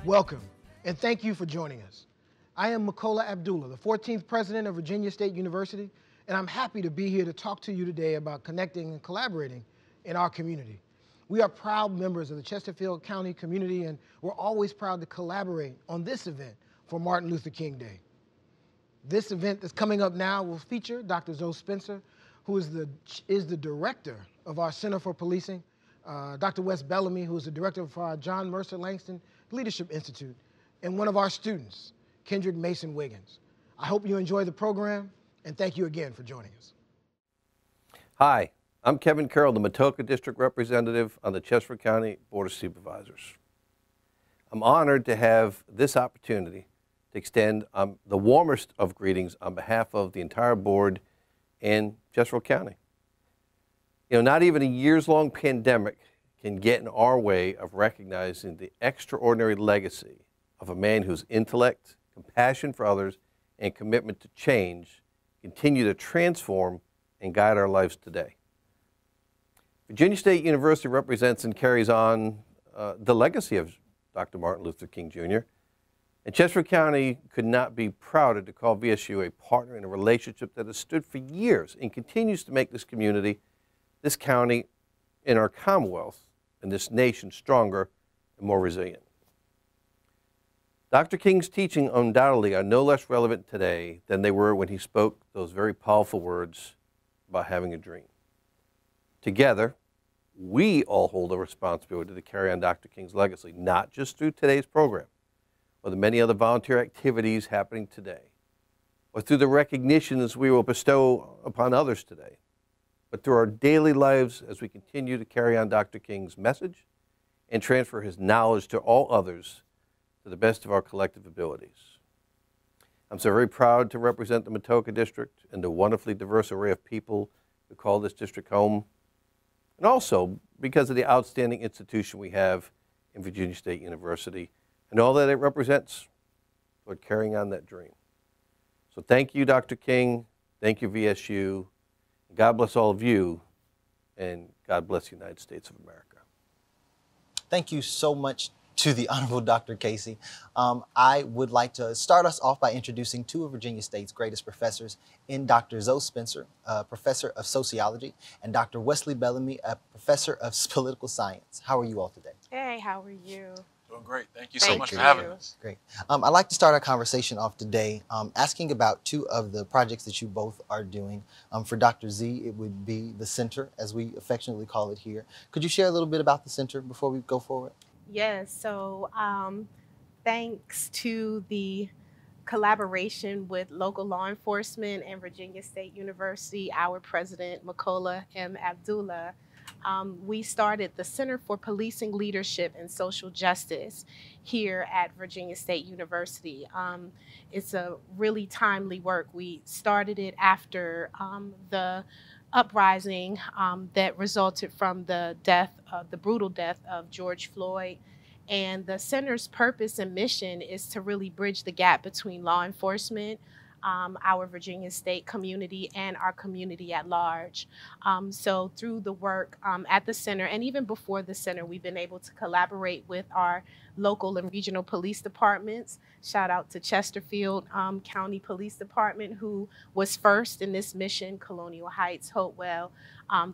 Welcome, and thank you for joining us. I am Makola Abdullah, the 14th president of Virginia State University, and I'm happy to be here to talk to you today about connecting and collaborating in our community. We are proud members of the Chesterfield County community, and we're always proud to collaborate on this event for Martin Luther King Day. This event that's coming up now will feature Dr. Zoe Spencer, who is the director of our Center for Policing, Dr. Wes Bellamy, who is the director of our John Mercer Langston Leadership Institute, and one of our students, Kendrick Mason Wiggins. I hope you enjoy the program, and thank you again for joining us. Hi, I'm Kevin Carroll, the Matoka District Representative on the Chesterfield County Board of Supervisors. I'm honored to have this opportunity to extend the warmest of greetings on behalf of the entire board in Chesterfield County. You know, not even a years-long pandemic can get in our way of recognizing the extraordinary legacy of a man whose intellect, compassion for others, and commitment to change continue to transform and guide our lives today. Virginia State University represents and carries on the legacy of Dr. Martin Luther King Jr., and Chesterfield County could not be prouder to call VSU a partner in a relationship that has stood for years and continues to make this community, this county, and our Commonwealth and this nation stronger and more resilient. Dr. King's teaching undoubtedly are no less relevant today than they were when he spoke those very powerful words about having a dream. Together, we all hold a responsibility to carry on Dr. King's legacy, not just through today's program or the many other volunteer activities happening today, or through the recognitions we will bestow upon others today, but through our daily lives as we continue to carry on Dr. King's message and transfer his knowledge to all others to the best of our collective abilities. I'm so very proud to represent the Matoka District and the wonderfully diverse array of people who call this district home, and also because of the outstanding institution we have in Virginia State University and all that it represents toward carrying on that dream. So thank you, Dr. King. Thank you, VSU. God bless all of you, and God bless the United States of America. Thank you so much to the Honorable Dr. Casey. I would like to start us off by introducing two of Virginia State's greatest professors in Dr. Zoe Spencer, a professor of sociology, and Dr. Wesley Bellamy, a professor of political science. How are you all today? Hey, how are you? Doing great. Thank you so much for having us. Great. I'd like to start our conversation off today asking about two of the projects that you both are doing. For Dr. Z, it would be the Center, as we affectionately call it here. Could you share a little bit about the Center before we go forward? Yes, so thanks to the collaboration with local law enforcement and Virginia State University, our president, Makola M. Abdullah, we started the Center for Policing Leadership and Social Justice here at Virginia State University. It's a really timely work. We started it after the uprising that resulted from the brutal death of George Floyd. And the center's purpose and mission is to really bridge the gap between law enforcement, our Virginia State community, and our community at large. So through the work at the center, and even before the center, we've been able to collaborate with our local and regional police departments. Shout out to Chesterfield County Police Department, who was first in this mission, Colonial Heights, Hopewell,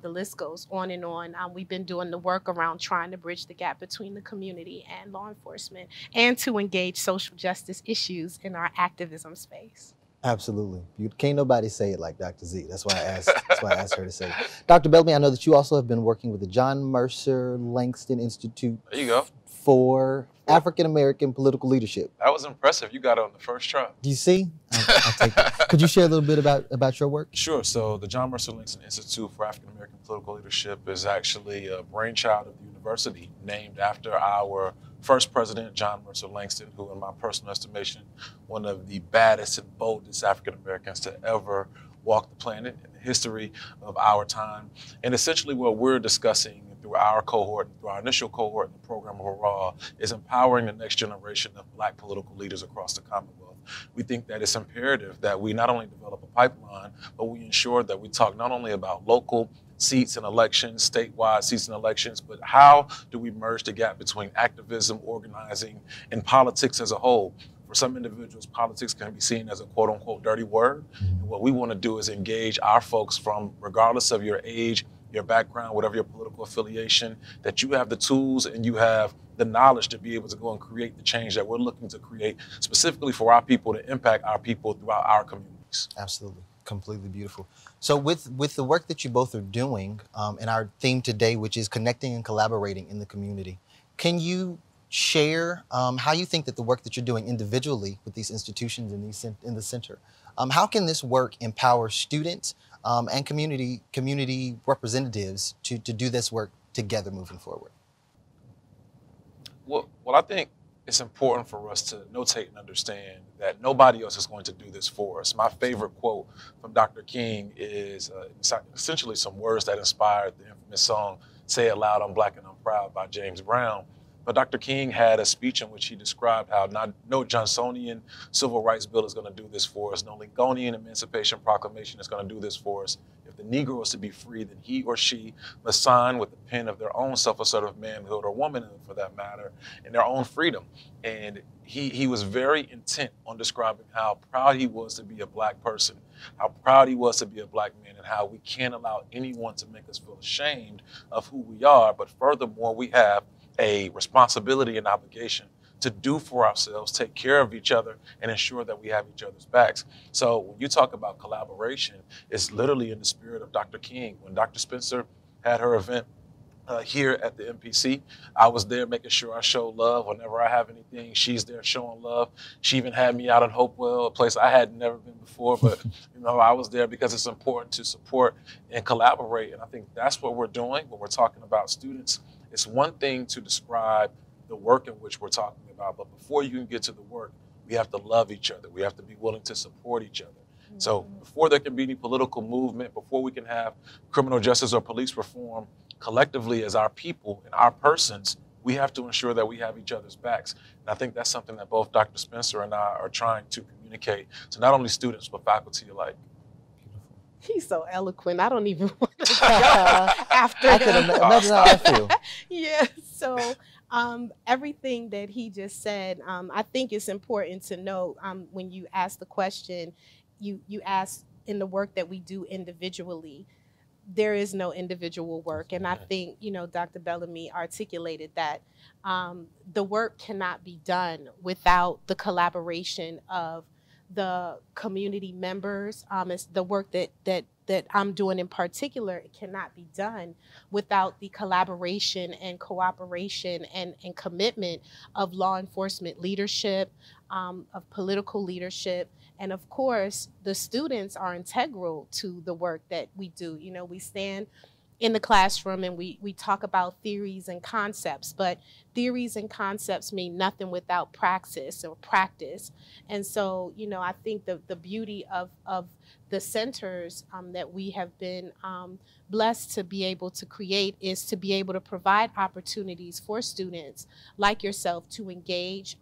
the list goes on and on. We've been doing the work around trying to bridge the gap between the community and law enforcement, and to engage social justice issues in our activism space. Absolutely. Can't nobody say it like Dr. Z. That's why I asked her to say it. Dr. Bellamy, I know that you also have been working with the John Mercer Langston Institute. There you go. For African-American political leadership. That was impressive. You got it on the first try. Do you see? I'll take it. Could you share a little bit about your work? Sure. So the John Mercer Langston Institute for African-American Political Leadership is actually a brainchild of the university, named after our first president, John Mercer Langston, who in my personal estimation, one of the baddest and boldest African-Americans to ever walk the planet in the history of our time. And essentially what we're discussing through our cohort, through our initial cohort in the program overall, is empowering the next generation of Black political leaders across the Commonwealth. We think that it's imperative that we not only develop a pipeline, but we ensure that we talk not only about local, seats in elections, statewide seats in elections, but how do we merge the gap between activism, organizing, and politics as a whole? For some individuals, politics can be seen as a quote unquote dirty word. And what we want to do is engage our folks from, regardless of your age, your background, whatever your political affiliation, that you have the tools and you have the knowledge to be able to go and create the change that we're looking to create specifically for our people, to impact our people throughout our communities. Absolutely. Completely beautiful. So with the work that you both are doing, and our theme today, which is connecting and collaborating in the community, can you share how you think that the work that you're doing individually with these institutions in the center, how can this work empower students and community representatives to do this work together moving forward? Well, I think it's important for us to notate and understand that nobody else is going to do this for us. My favorite quote from Dr. King is essentially some words that inspired the infamous song, "Say It Loud, I'm Black and I'm Proud" by James Brown. But Dr. King had a speech in which he described how no Johnsonian civil rights bill is going to do this for us. No Lincolnian Emancipation Proclamation is going to do this for us. If the Negro is to be free, then he or she must sign with the pen of their own self-assertive manhood, or womanhood for that matter, and their own freedom. And he was very intent on describing how proud he was to be a Black person, how proud he was to be a Black man, and how we can't allow anyone to make us feel ashamed of who we are. But furthermore, we have a responsibility and obligation to do for ourselves, take care of each other, and ensure that we have each other's backs. So when you talk about collaboration, it's literally in the spirit of Dr. King. When Dr. Spencer had her event here at the MPC, I was there making sure I show love. Whenever I have anything, she's there showing love. She even had me out in Hopewell, a place I had never been before, but I was there because it's important to support and collaborate. And I think that's what we're doing when we're talking about students. It's one thing to describe the work in which we're talking about, but before you can get to the work, we have to love each other. We have to be willing to support each other. So before there can be any political movement, before we can have criminal justice or police reform, collectively as our people and our persons, we have to ensure that we have each other's backs. And I think that's something that both Dr. Spencer and I are trying to communicate to not only students, but faculty alike. He's so eloquent. I don't even want to go after I can imagine how I feel. Yeah, so everything that he just said, I think it's important to note when you ask the question, you ask in the work that we do individually, there is no individual work. And I think, Dr. Bellamy articulated that the work cannot be done without the collaboration of the community members. It's the work that I'm doing in particular, it cannot be done without the collaboration and cooperation and commitment of law enforcement leadership, of political leadership. And of course, the students are integral to the work that we do. We stand in the classroom and we talk about theories and concepts, but theories and concepts mean nothing without praxis or practice. And so, I think the beauty of the centers that we have been blessed to be able to create is to be able to provide opportunities for students like yourself to engage,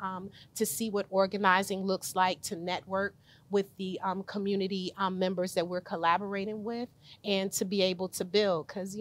to see what organizing looks like, to network with the community members that we're collaborating with, and to be able to build. Because,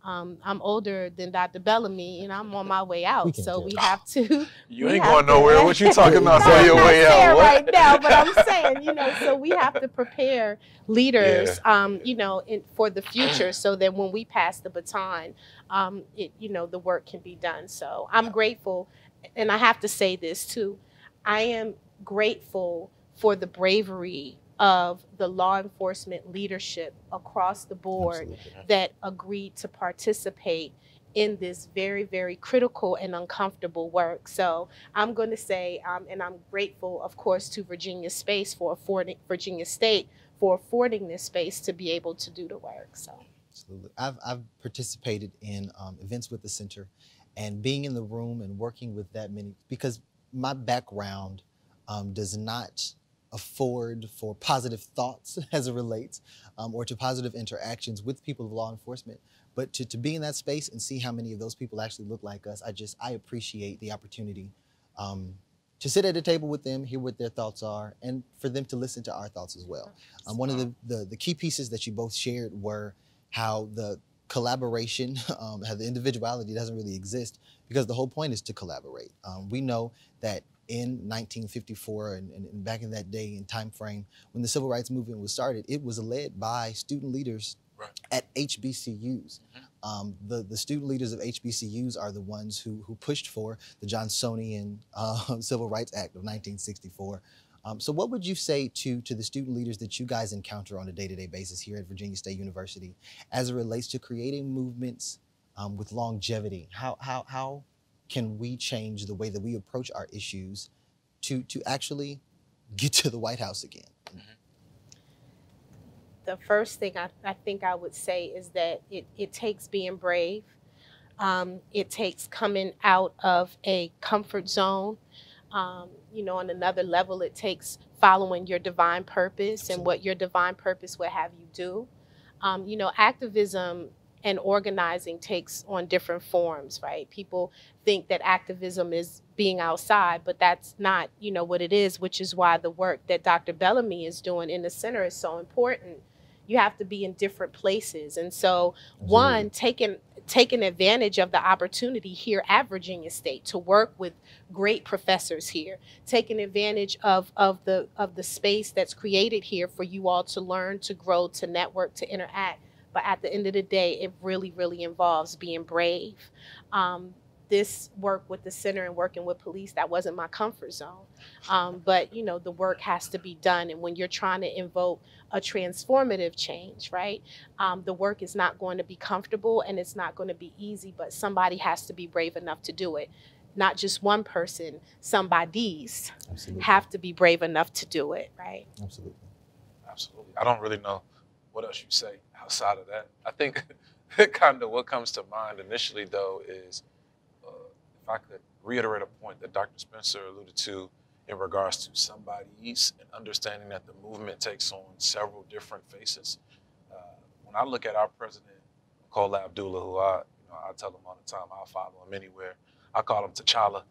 I'm older than Dr. Bellamy and I'm on my way out. So we have to. You ain't going nowhere. What you talking about? On your way out? Right now, but I'm saying, so we have to prepare leaders, for the future, so that when we pass the baton, the work can be done. So I'm grateful, and I have to say this too. I am grateful for the bravery of the law enforcement leadership across the board that agreed to participate in this very, very critical and uncomfortable work. So I'm going to say, and I'm grateful, of course, to Virginia State for affording this space to be able to do the work. So absolutely, I've participated in events with the center, and being in the room and working with that many, because my background does not afford for positive thoughts as it relates, or to positive interactions with people of law enforcement. But to be in that space and see how many of those people actually look like us, I appreciate the opportunity to sit at a table with them, hear what their thoughts are, and for them to listen to our thoughts as well. One of the key pieces that you both shared were how collaboration, the individuality doesn't really exist because the whole point is to collaborate. We know that in 1954 and back in that day and time frame when the civil rights movement was started, it was led by student leaders at HBCUs. The student leaders of HBCUs are the ones who pushed for the Johnsonian Civil Rights Act of 1964. So what would you say to the student leaders that you guys encounter on a day-to-day basis here at Virginia State University as it relates to creating movements with longevity? How can we change the way that we approach our issues to actually get to the White House again? The first thing I think I would say is that it takes being brave. It takes coming out of a comfort zone. You know, on another level, it takes following your divine purpose and what your divine purpose would have you do. You know, activism and organizing takes on different forms, right? People think that activism is being outside, but that's not, you know, what it is, which is why the work that Dr. Bellamy is doing in the center is so important. You have to be in different places. And so one, taking advantage of the opportunity here at Virginia State to work with great professors here, taking advantage of the space that's created here for you all to learn, to grow, to network, to interact. But at the end of the day, it really, really involves being brave. This work with the center and working with police, that wasn't my comfort zone. But, you know, the work has to be done. And when you're trying to invoke a transformative change, right, the work is not going to be comfortable and it's not going to be easy, but somebody has to be brave enough to do it. Not just one person, somebody's have to be brave enough to do it, right? Absolutely. Absolutely. I don't really know what else you say outside of that. I think kind of what comes to mind initially, though, is if I could reiterate a point that Dr. Spencer alluded to in regards to somebody's and understanding that the movement takes on several different faces. When I look at our president, Makola Abdullah, who I tell him all the time, I'll follow him anywhere. I call him T'Challa.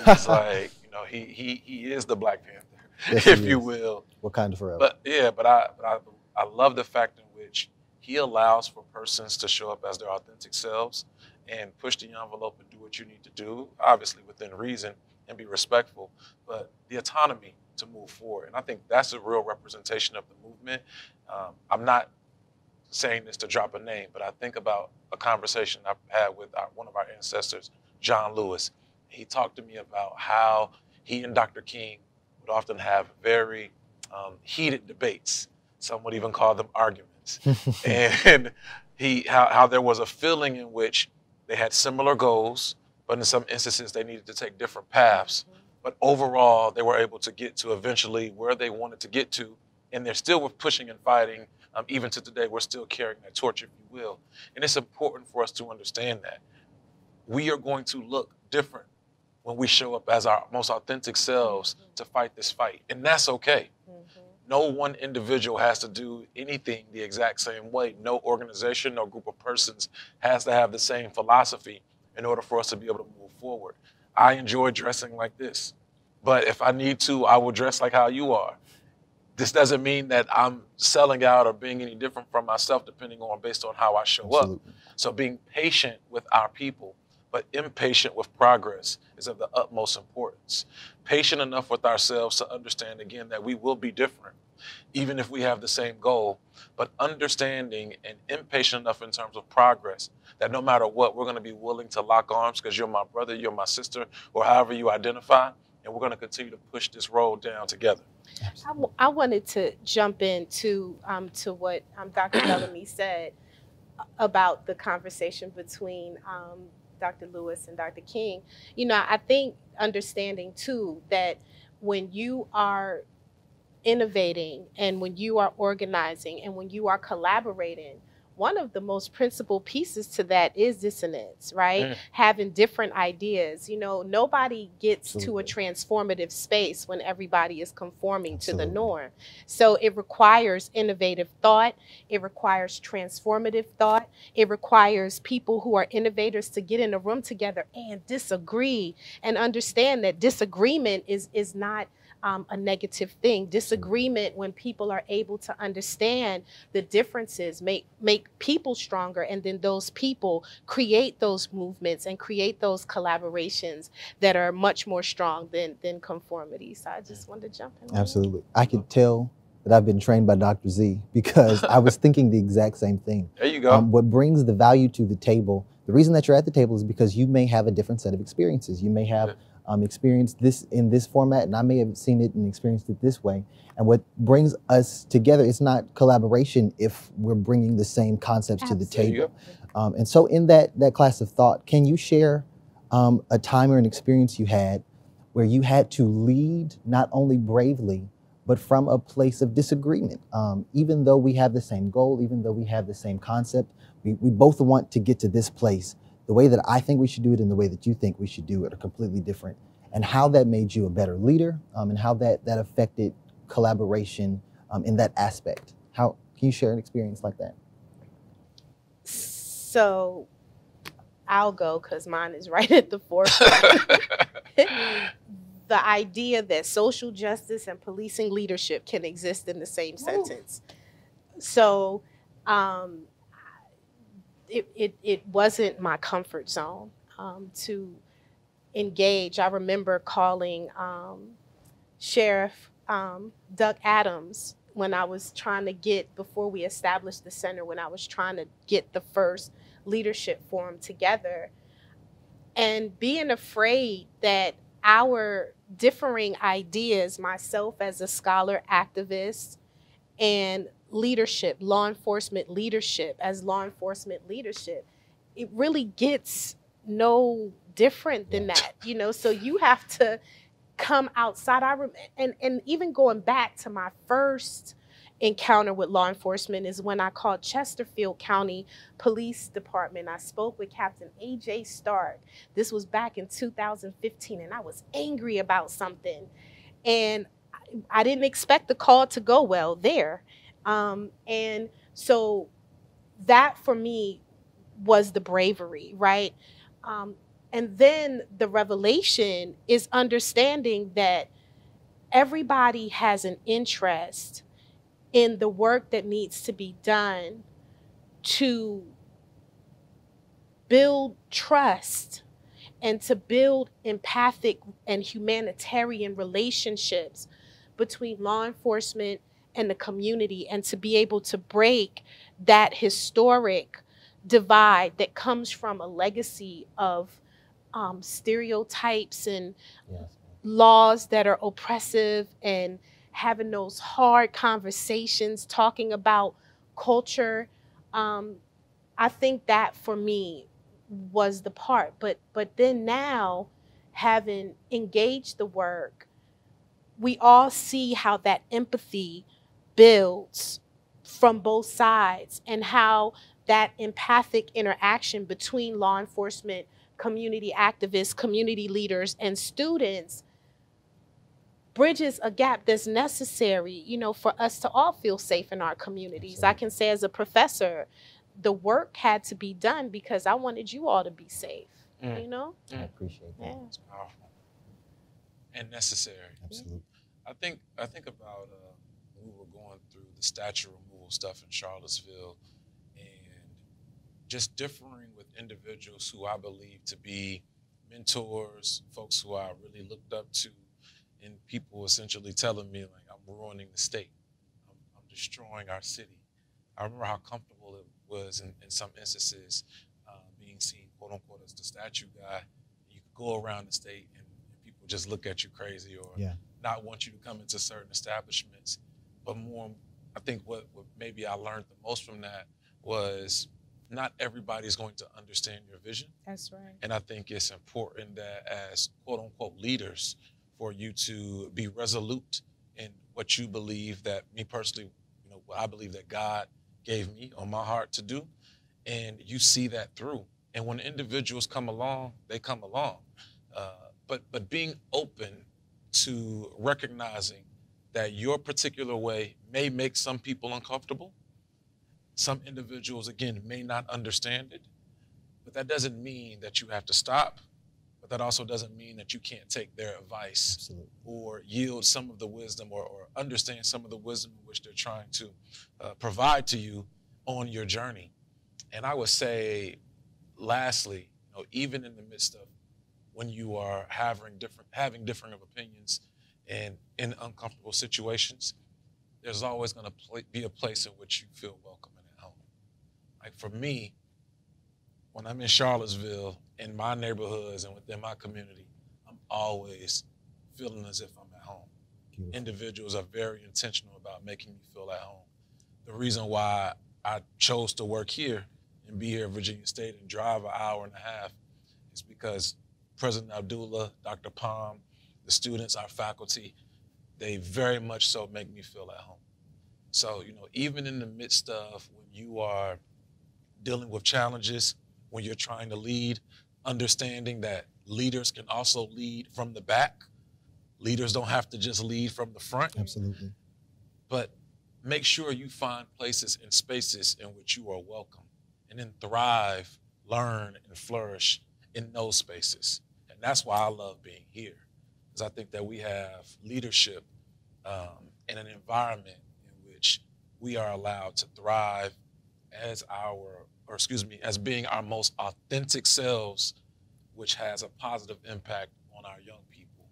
He's like, you know, he is the Black Panther, yes, if you will. Wakanda forever. But yeah, but I love the fact in which he allows for persons to show up as their authentic selves and push the envelope and do what you need to do, obviously within reason and be respectful, but the autonomy to move forward. And I think that's a real representation of the movement. I'm not saying this to drop a name, but I think about a conversation I've had with one of our ancestors, John Lewis. He talked to me about how he and Dr. King would often have very heated debates. Some would even call them arguments. And how there was a feeling in which they had similar goals, but in some instances they needed to take different paths. But overall, they were able to get to eventually where they wanted to get to, and they're still pushing and fighting. Even to today, we're still carrying that torch, if you will. And it's important for us to understand that. We are going to look different when we show up as our most authentic selves to fight this fight, and that's okay. No one individual has to do anything the exact same way. No organization, no group of persons has to have the same philosophy in order for us to be able to move forward. I enjoy dressing like this, but if I need to, I will dress like how you are. This doesn't mean that I'm selling out or being any different from myself based on how I show up. So being patient with our people, but impatient with progress is of the utmost importance. Patient enough with ourselves to understand, again, that we will be different, even if we have the same goal, but understanding and impatient enough in terms of progress that no matter what, we're gonna be willing to lock arms because you're my brother, you're my sister, or however you identify, and we're gonna continue to push this road down together. I wanted to jump into to what Dr. Bellamy said about the conversation between Dr. Lewis and Dr. King. You know, I think understanding too that when you are innovating and when you are organizing and when you are collaborating, one of the most principal pieces to that is dissonance, right? Having different ideas. You know, nobody gets to a transformative space when everybody is conforming to the norm. So it requires innovative thought. It requires transformative thought. It requires people who are innovators to get in a room together and disagree and understand that disagreement is not a negative thing. Disagreement, when people are able to understand the differences, make people stronger, and then those people create those movements and create those collaborations that are much more strong than conformity. So I just wanted to jump in. Absolutely. I could tell that I've been trained by Dr. Z, because I was thinking the exact same thing. There you go. What brings the value to the table, the reason that you're at the table is because you may have a different set of experiences. You may have experienced this in this format, and I may have seen it and experienced it this way. And what brings us together is not collaboration if we're bringing the same concepts to the table. And so in that class of thought, can you share a time or an experience you had where you had to lead not only bravely, but from a place of disagreement? Even though we have the same goal, even though we have the same concept, we both want to get to this place. The way that I think we should do it and the way that you think we should do it are completely different. And how that made you a better leader, and how that affected collaboration in that aspect. How can you share an experience like that? So I'll go because mine is right at the forefront. The idea that social justice and policing leadership can exist in the same sentence. So it wasn't my comfort zone to engage. I remember calling Sheriff Doug Adams when I was trying to get, before we established the center, when I was trying to get the first leadership forum together, and being afraid that our differing ideas, myself as a scholar activist, and leadership, law enforcement leadership, as law enforcement leadership, it really gets no different than that, you know? So you have to come outside. And even going back to my first encounter with law enforcement is when I called Chesterfield County Police Department. I spoke with Captain A.J. Stark. This was back in 2015, and I was angry about something. And I didn't expect the call to go well there. And so that for me was the bravery, right? And then the revelation is understanding that everybody has an interest in the work that needs to be done to build trust and to build empathic and humanitarian relationships between law enforcement and the community, and to be able to break that historic divide that comes from a legacy of stereotypes and laws that are oppressive, and having those hard conversations, talking about culture. I think that for me was the part. But then now, having engaged the work, we all see how that empathy builds from both sides, and how that empathic interaction between law enforcement, community activists, community leaders, and students bridges a gap that's necessary, you know, for us to all feel safe in our communities. Absolutely. I can say as a professor, the work had to be done because I wanted you all to be safe, you know? I appreciate that. It's powerful and necessary. Absolutely. I think about when we were going through the statue removal stuff in Charlottesville, and just differing with individuals who I believe to be mentors, folks who I really looked up to, and people essentially telling me, like, I'm ruining the state, I'm destroying our city. I remember how comfortable it was in some instances being seen, quote unquote, as the statue guy. You could go around the state and people just look at you crazy, or not want you to come into certain establishments. But more, I think what maybe I learned the most from that was not everybody's going to understand your vision. That's right. And I think it's important that as quote unquote leaders, for you to be resolute in what you believe, that me personally, you know, what I believe that God gave me on my heart to do, and you see that through. And when individuals come along, they come along. But being open to recognizing that your particular way may make some people uncomfortable. Some individuals, again, may not understand it, but that doesn't mean that you have to stop. But but that also doesn't mean that you can't take their advice. Absolutely. Or yield some of the wisdom or understand some of the wisdom in which they're trying to provide to you on your journey. And I would say, lastly, even in the midst of when you are having different opinions and in uncomfortable situations, there's always going to be a place in which you feel welcome and at home. Like for me, when I'm in Charlottesville, in my neighborhoods and within my community, I'm always feeling as if I'm at home. Beautiful. Individuals are very intentional about making me feel at home. The reason why I chose to work here and be here at Virginia State and drive an hour and a half is because President Abdullah, Dr. Palm, the students, our faculty, they very much so make me feel at home. So, even in the midst of when you are dealing with challenges, when you're trying to lead, understanding that leaders can also lead from the back. Leaders don't have to just lead from the front. Absolutely. But make sure you find places and spaces in which you are welcome, and then thrive, learn, and flourish in those spaces. And that's why I love being here, because I think that we have leadership in an environment in which we are allowed to thrive as being our most authentic selves, which has a positive impact on our young people.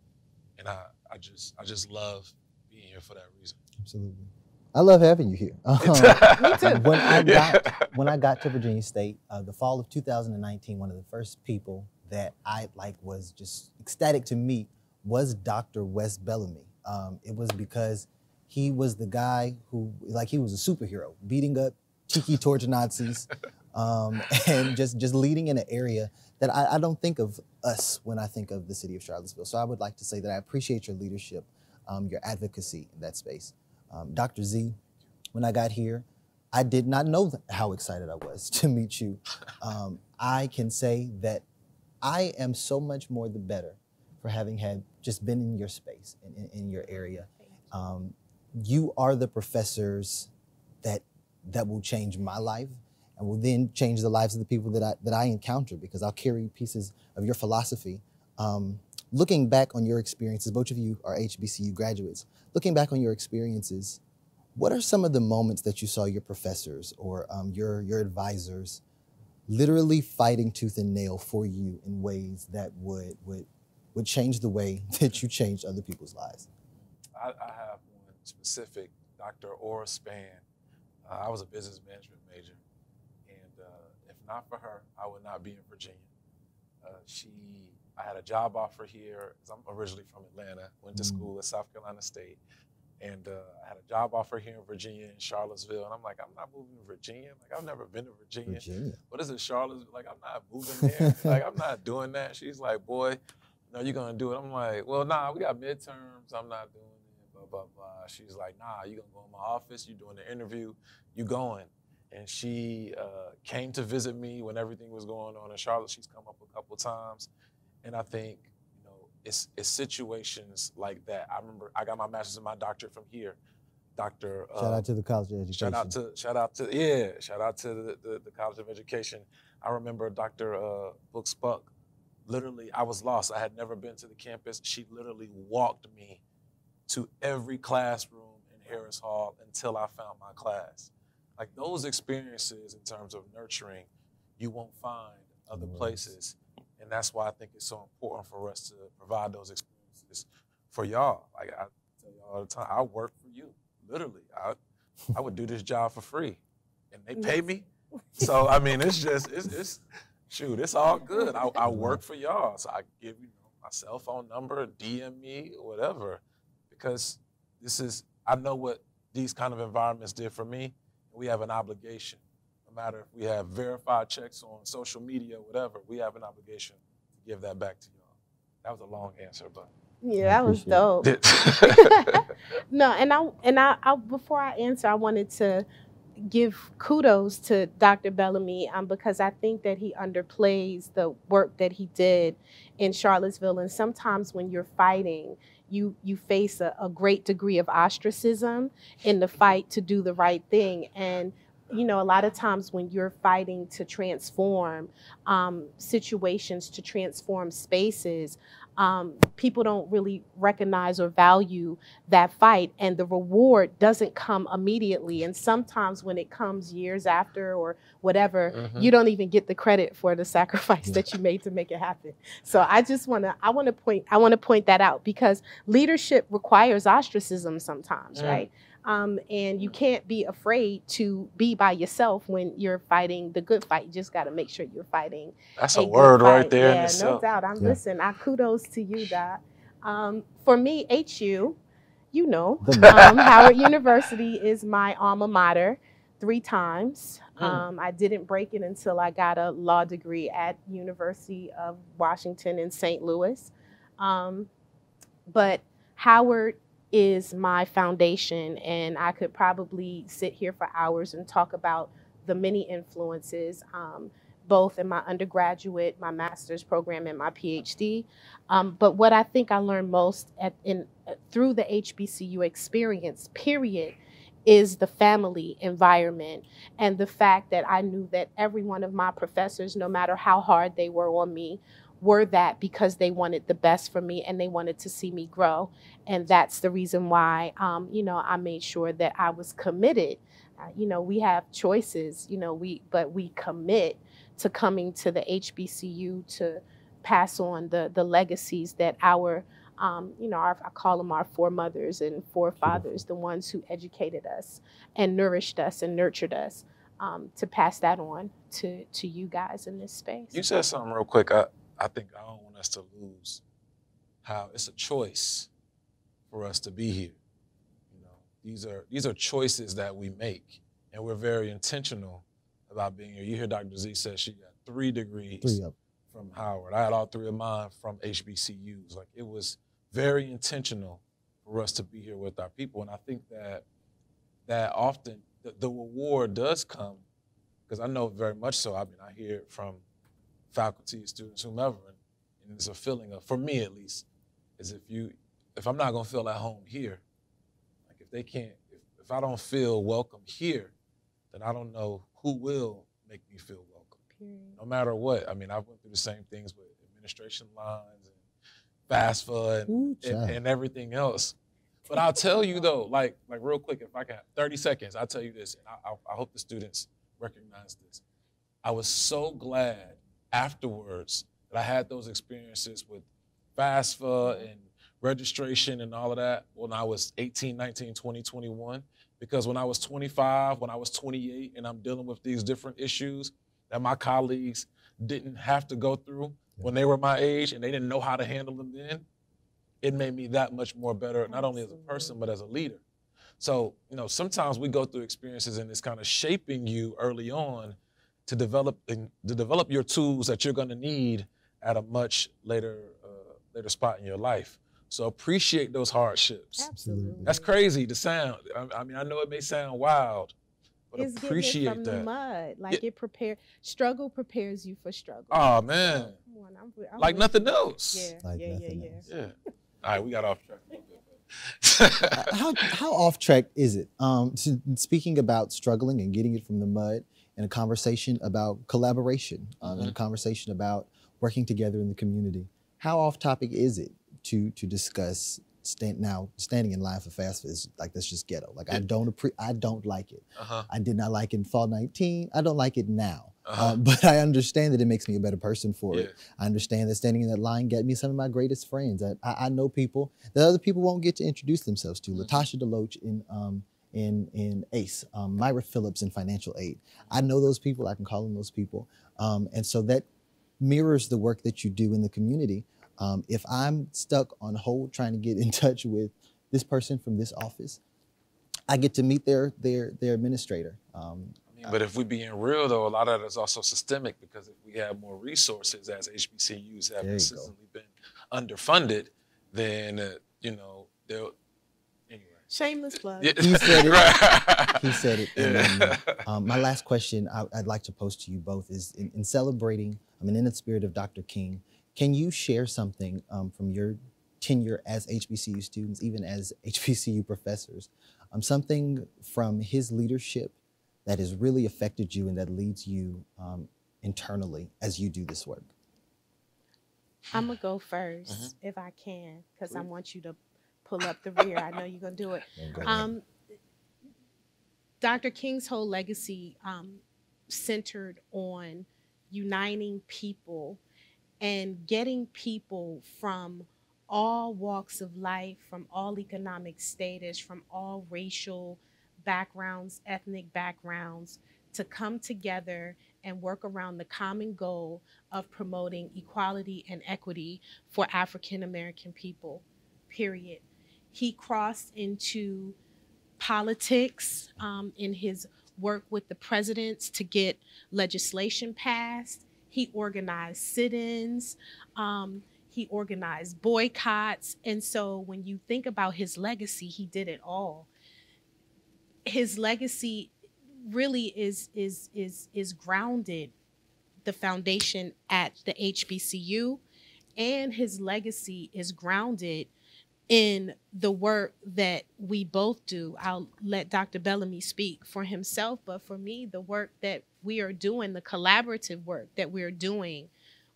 And I just love being here for that reason. Absolutely. I love having you here. Me too. When I got to Virginia State, the fall of 2019, one of the first people that I was just ecstatic to meet was Dr. Wes Bellamy. It was because he was the guy who, he was a superhero, beating up tiki torch Nazis, and just leading in an area that I don't think of us when I think of the city of Charlottesville. So I would like to say that I appreciate your leadership, your advocacy in that space. Dr. Z, when I got here, I did not know how excited I was to meet you. I can say that I am so much more the better for having just been in your space, in your area. You are the professors that will change my life and will then change the lives of the people that I encounter, because I'll carry pieces of your philosophy. Looking back on your experiences, both of you are HBCU graduates. Looking back on your experiences, what are some of the moments that you saw your professors or your advisors literally fighting tooth and nail for you in ways that would change the way that you changed other people's lives? I have one specific, Dr. Ora Span. I was a business management major, and if not for her, I would not be in Virginia. I had a job offer here, because I'm originally from Atlanta, went to school at South Carolina State, and I had a job offer here in Virginia, in Charlottesville, and I'm like, I'm not moving to Virginia. I've never been to Virginia. What is it, Charlottesville? I'm not moving there. I'm not doing that. She's like, boy, you're gonna do it. I'm like, well, nah, we got midterms. I'm not doing it, blah, blah, blah. She's like, nah, you're gonna go in my office. You're doing the interview. You going. And she came to visit me when everything was going on in Charlotte. She's come up a couple times. And I think, it's situations like that. I remember I got my master's and my doctorate from here. Dr. Shout out to the College of Education. Shout out to the College of Education. I remember Dr. Brooks Buck. Literally, I was lost. I had never been to the campus. She literally walked me to every classroom in Harris Hall until I found my class. Like those experiences in terms of nurturing, you won't find other places. And that's why I think it's so important for us to provide those experiences for y'all. Like I tell y'all all the time, I work for you, literally. I would do this job for free, and they pay me. So I mean, it's all good. I work for y'all, so I give you my cell phone number, DM me, whatever, because I know what these kind of environments did for me. We have an obligation. No matter if we have verified checks on social media, whatever, we have an obligation to give that back to y'all. That was a long answer, but yeah, that was dope. No, and I before I answer, I wanted to give kudos to Dr. Bellamy because I think that he underplays the work that he did in Charlottesville. And sometimes when you're fighting, you face a great degree of ostracism in the fight to do the right thing. And you know, a lot of times when you're fighting to transform situations, to transform spaces, people don't really recognize or value that fight, and the reward doesn't come immediately. And sometimes when it comes years after or whatever, you don't even get the credit for the sacrifice that you made to make it happen. So I want to point that out, because leadership requires ostracism sometimes, right? And you can't be afraid to be by yourself when you're fighting the good fight. You just got to make sure you're fighting. That's a word right there. Yeah, no doubt. Listen, I kudos to you, Doc. For me, HU, you know, Howard University is my alma mater 3 times. I didn't break it until I got a law degree at University of Washington in St. Louis. But Howard is my foundation, and I could probably sit here for hours and talk about the many influences, both in my undergraduate, my master's program, and my PhD. But what I think I learned most through the HBCU experience, period, is the family environment, and the fact that I knew that every one of my professors, no matter how hard they were on me, were that because they wanted the best for me and they wanted to see me grow. And that's the reason why, you know, I made sure that I was committed. You know, we have choices, you know, but we commit to coming to the HBCU to pass on the legacies that our, you know, I call them our foremothers and forefathers, the ones who educated us and nourished us and nurtured us, to pass that on to you guys in this space. You said something real quick. I think I don't want us to lose how it's a choice for us to be here. You know, these are choices that we make, and we're very intentional about being here. You hear Dr. Z said she got 3 degrees from Howard. I had all 3 of mine from HBCUs. Like, it was very intentional for us to be here with our people, and I think that often the reward does come, because I know very much so. I mean, I hear it from faculty, students, whomever, and it's a feeling of, for me at least, is if I'm not gonna feel at home here, like if I don't feel welcome here, then I don't know who will make me feel welcome. No matter what. I mean, I went through the same things with administration lines and FAFSA and everything else. But I'll tell you though, like real quick, if I can have 30 seconds, I'll tell you this, and I hope the students recognize this. I was so glad afterwards that I had those experiences with FAFSA and registration and all of that when I was 18, 19, 20, 21. Because when I was 25, when I was 28, and I'm dealing with these different issues that my colleagues didn't have to go through when they were my age, and they didn't know how to handle them then, it made me that much more better, not only as a person, but as a leader. So, you know, sometimes we go through experiences and it's kind of shaping you early on to develop your tools that you're going to need at a much later spot in your life. So appreciate those hardships. Absolutely. That's crazy to sound. I mean, I know it may sound wild, but it's appreciate getting it from that. The mud. Like struggle prepares you for struggle. Oh man. So, I'm like nothing else. Yeah. Like yeah. nothing else. Yeah. All right, we got off track. How off track is it? Speaking about struggling and getting it from the mud, and a conversation about collaboration, and a conversation about working together in the community. How off topic is it to discuss standing in line for FAFSA is like, that's just ghetto. Like, I don't like it. I did not like it in fall 19. I don't like it now. But I understand that it makes me a better person for it. I understand that standing in that line got me some of my greatest friends. I know people that other people won't get to introduce themselves to. Latasha Deloach in ACE, Myra Phillips in financial aid. I know those people. I can call them those people. And so that mirrors the work that you do in the community. If I'm stuck on hold trying to get in touch with this person from this office, I get to meet their administrator. But if we're being real, though, a lot of that is also systemic, because if we have more resources, as HBCUs have consistently been underfunded, then, you know, they'll, anyway. Shameless plug. He said it. He said it. And, my last question I'd like to pose to you both is, in celebrating, in the spirit of Dr. King, can you share something from your tenure as HBCU students, even as HBCU professors, something from his leadership that has really affected you and that leads you internally as you do this work? I'm going to go first if I can, because I want you to pull up the rear. I know you're going to do it. Dr. King's whole legacy centered on uniting people and getting people from all walks of life, from all economic status, from all racial backgrounds, ethnic backgrounds, to come together and work around the common goal of promoting equality and equity for African American people, period. He crossed into politics in his work with the presidents to get legislation passed. He organized sit-ins. He organized boycotts. And so when you think about his legacy, he did it all. His legacy really is grounded, the foundation at the HBCU, and his legacy is grounded in the work that we both do. I'll let Dr. Bellamy speak for himself, but for me, the work that we are doing, the collaborative work that we're doing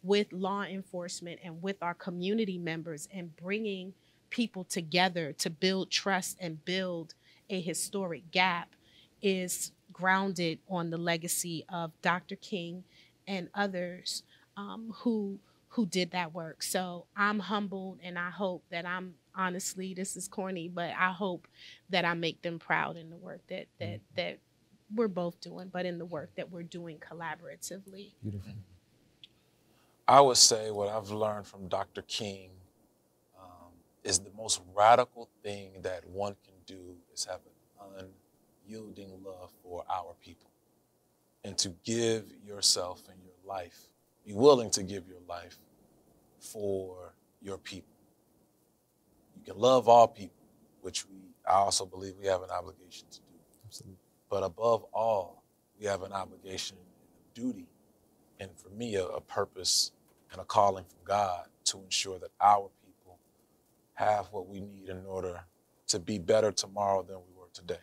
with law enforcement and with our community members and bringing people together to build trust and build a historic gap is grounded on the legacy of Dr. King and others who did that work. So I'm humbled, and I hope that honestly, this is corny, but I hope that I make them proud in the work that we're both doing, but in the work that we're doing collaboratively. Beautiful. I would say what I've learned from Dr. King is the most radical thing that one can do is have an unyielding love for our people, and to give yourself and your life, be willing to give your life for your people. You can love all people, which I also believe we have an obligation to do. Absolutely. But above all, we have an obligation and a duty, and for me, a purpose and a calling from God to ensure that our people have what we need in order to be better tomorrow than we were today.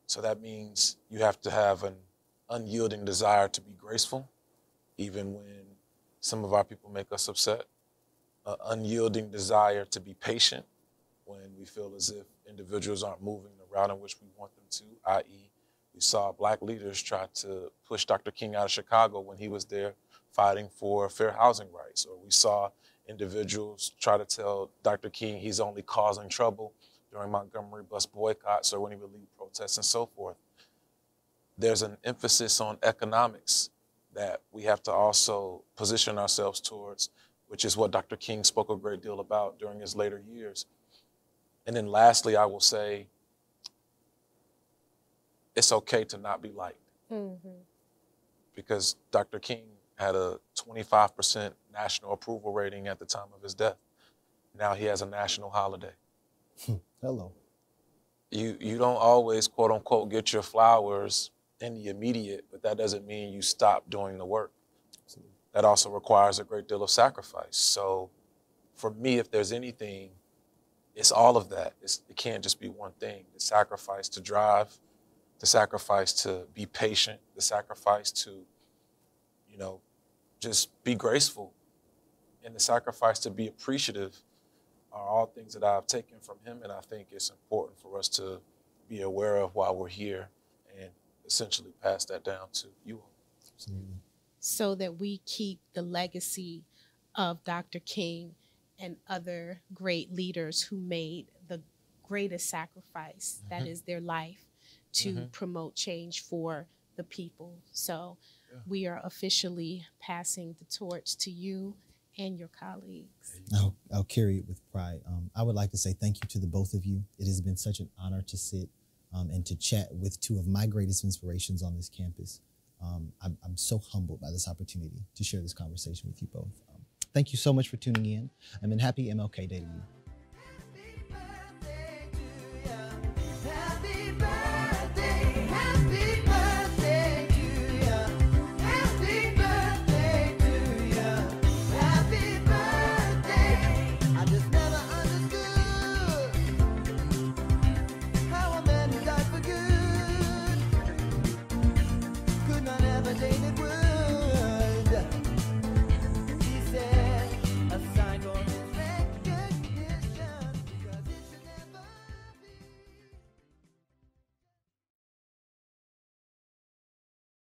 So that means you have to have an unyielding desire to be graceful, even when some of our people make us upset, an unyielding desire to be patient when we feel as if individuals aren't moving the route in which we want them to, i.e., we saw Black leaders try to push Dr. King out of Chicago when he was there fighting for fair housing rights, or we saw individuals try to tell Dr. King he's only causing trouble during Montgomery bus boycotts or when he would lead protests and so forth. There's an emphasis on economics that we have to also position ourselves towards, which is what Dr. King spoke a great deal about during his later years. And then lastly, I will say, it's okay to not be liked. Because Dr. King had a 25% national approval rating at the time of his death. Now he has a national holiday. Hello. You don't always, quote unquote, get your flowers in the immediate, but that doesn't mean you stop doing the work. Absolutely. That also requires a great deal of sacrifice. So for me, if there's anything, it's all of that. It can't just be one thing. The sacrifice to drive, the sacrifice to be patient, the sacrifice to, just be graceful, and the sacrifice to be appreciative are all things that I've taken from him, and I think it's important for us to be aware of while we're here and essentially pass that down to you all. Absolutely. So that we keep the legacy of Dr. King and other great leaders who made the greatest sacrifice, that is their life, to promote change for the people. So we are officially passing the torch to you and your colleagues. I'll carry it with pride. I would like to say thank you to the both of you. It has been such an honor to sit and to chat with two of my greatest inspirations on this campus. I'm so humbled by this opportunity to share this conversation with you both. Thank you so much for tuning in, and happy MLK Day to you.